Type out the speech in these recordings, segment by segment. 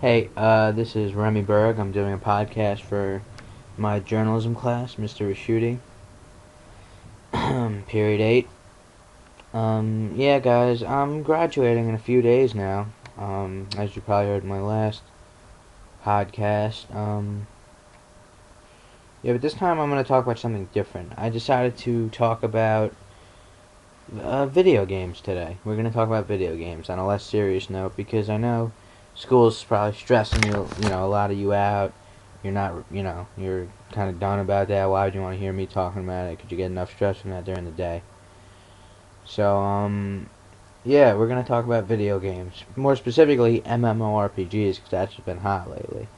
Hey, this is Remy Berg. I'm doing a podcast for my journalism class, Mr. Riccuti, period 8. Yeah, guys, I'm graduating in a few days now. As you probably heard in my last podcast. Yeah, but this time I'm going to talk about something different. I decided to talk about video games today. We're going to talk about video games on a less serious note because I know school's probably stressing a lot of you out. You're not, you're kind of done about that. Why would you want to hear me talking about it? Could you get enough stress from that during the day? So, yeah, we're going to talk about video games. More specifically, MMORPGs, because that's been hot lately.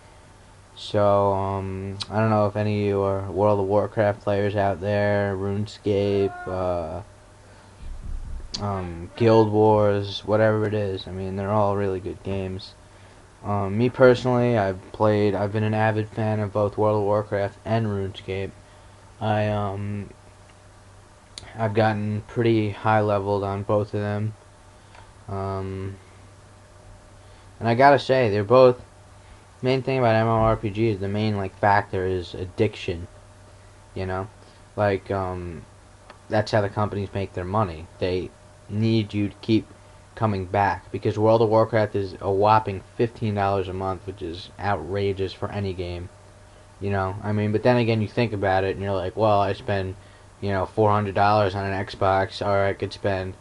So, I don't know if any of you are World of Warcraft players out there, RuneScape, Guild Wars, whatever it is. I mean, they're all really good games. Me personally, I've been an avid fan of both World of Warcraft and RuneScape. I I've gotten pretty high leveled on both of them. Um, and I gotta say, they're both. Main thing about MMORPG is the main factor is addiction. You know, like that's how the companies make their money. They need you to keep coming back because World of Warcraft is a whopping $15 a month, which is outrageous for any game. I mean, but then again, you think about it and you're like, well, I spend, $400 on an Xbox, or I could spend,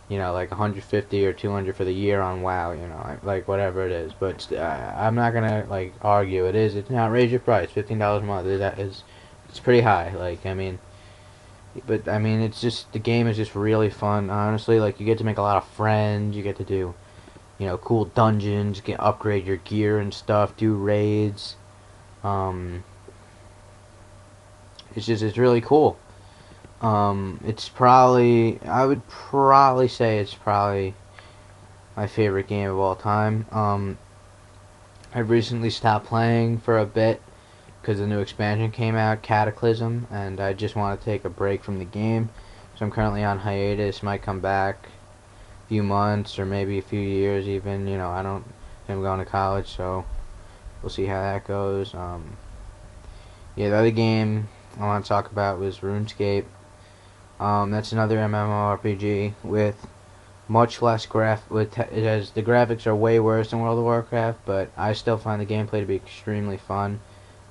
like 150 or 200 for the year on WoW, like whatever it is. But I'm not gonna argue. It's an outrageous price, $15 a month. It's pretty high. But I mean, it's just the game is just really fun. Honestly, you get to make a lot of friends. You get to do, cool dungeons. Get upgrade your gear and stuff. Do raids. Um, it's really cool. I would probably say it's probably my favorite game of all time. I've recently stopped playing for a bit because the new expansion came out, Cataclysm, and I just want to take a break from the game. So I'm currently on hiatus. Might come back a few months or maybe a few years even. I'm going to college, so we'll see how that goes. Yeah, the other game I want to talk about was RuneScape. That's another MMORPG with much less the graphics are way worse than World of Warcraft, but I still find the gameplay to be extremely fun.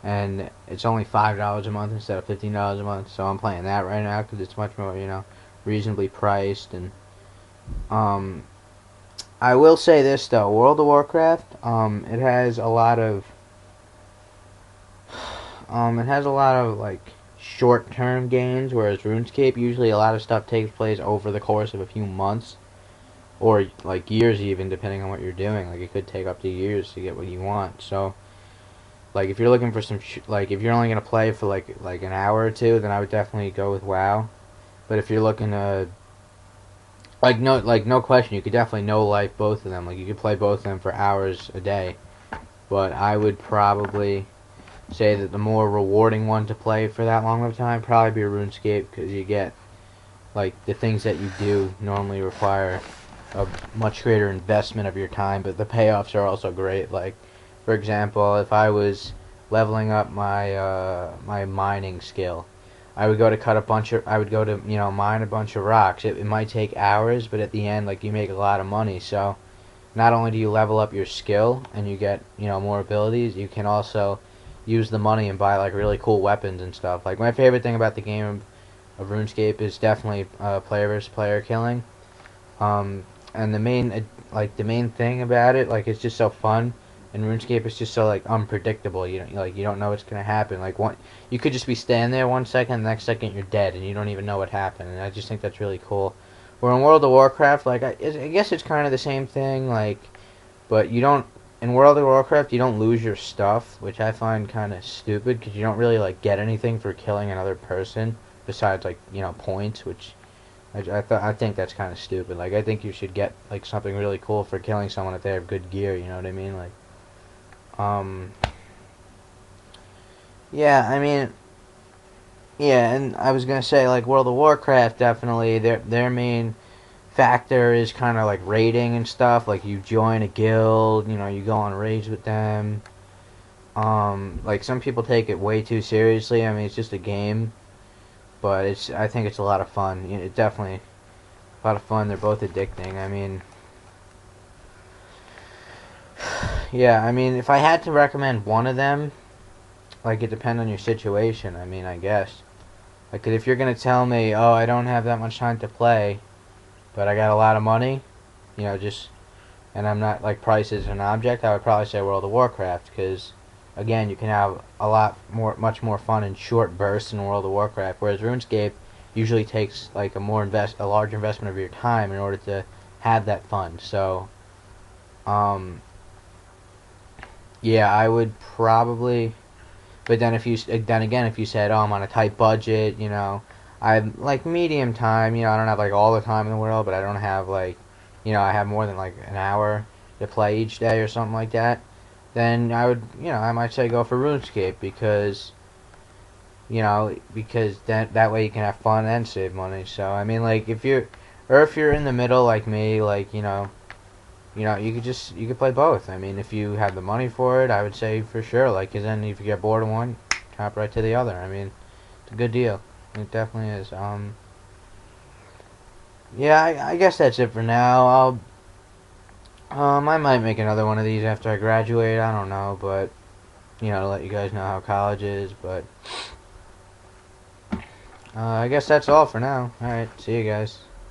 And it's only $5 a month instead of $15 a month, so I'm playing that right now because it's much more, reasonably priced. And I will say this though, World of Warcraft, it has a lot of short-term gains, whereas RuneScape usually a lot of stuff takes place over the course of a few months or years even, depending on what you're doing. It could take up to years to get what you want. So if you're looking for if you're only gonna play for an hour or two, then I would definitely go with WoW. But if you're looking to no question, you could definitely no life both of them. You could play both of them for hours a day. But I would probably say that the more rewarding one to play for that long of a time probably be RuneScape, because you get the things that you do normally require a much greater investment of your time, but the payoffs are also great. For example, if I was leveling up my mining skill, I would go to mine a bunch of rocks. It might take hours, but at the end, you make a lot of money. So not only do you level up your skill and you get more abilities, you can also use the money and buy really cool weapons and stuff. My favorite thing about the game of RuneScape is definitely player versus player killing. And the main thing about it, it's just so fun. And RuneScape is just so unpredictable. You don't know what's gonna happen. You could just be standing there 1 second, the next second you're dead, and you don't even know what happened. And I just think that's really cool. Where in World of Warcraft, I guess it's kind of the same thing. But you don't. In World of Warcraft, you don't lose your stuff, which I find kind of stupid because you don't really get anything for killing another person besides points, which I think that's kind of stupid. I think you should get something really cool for killing someone if they have good gear. You know what I mean? Um, yeah, I mean, yeah, and I was gonna say World of Warcraft definitely their main factor is kind of like raiding and stuff. Like you join a guild, you know, you go on raids with them. Like some people take it way too seriously. I mean, it's just a game, but I think it's a lot of fun. You know, it's definitely a lot of fun. They're both addicting. I mean, yeah. I mean, if I had to recommend one of them, like it depends on your situation. I mean, I guess. Like if you're gonna tell me, oh, I don't have that much time to play, but I got a lot of money, you know, just and I'm not like price is an object, I would probably say World of Warcraft because again, you can have much more fun in short bursts in World of Warcraft, whereas RuneScape usually takes like a large investment of your time in order to have that fun. So, um, yeah, I would probably. But then if you said, oh, I'm on a tight budget, you know, I'm like medium time, you know, I don't have like all the time in the world, but I don't have like, you know, I have more than like an hour to play each day or something like that, then I would, you know, I might say go for RuneScape because, you know, because that way you can have fun and save money. So, I mean, like if you're in the middle like me, like, you know, you could play both. I mean, if you have the money for it, I would say for sure. Like, 'cause then if you get bored of one, hop right to the other. I mean, it's a good deal. It definitely is. Yeah, I guess that's it for now. I might make another one of these after I graduate. I don't know, but you know, to let you guys know how college is. But I guess that's all for now. All right, see you guys.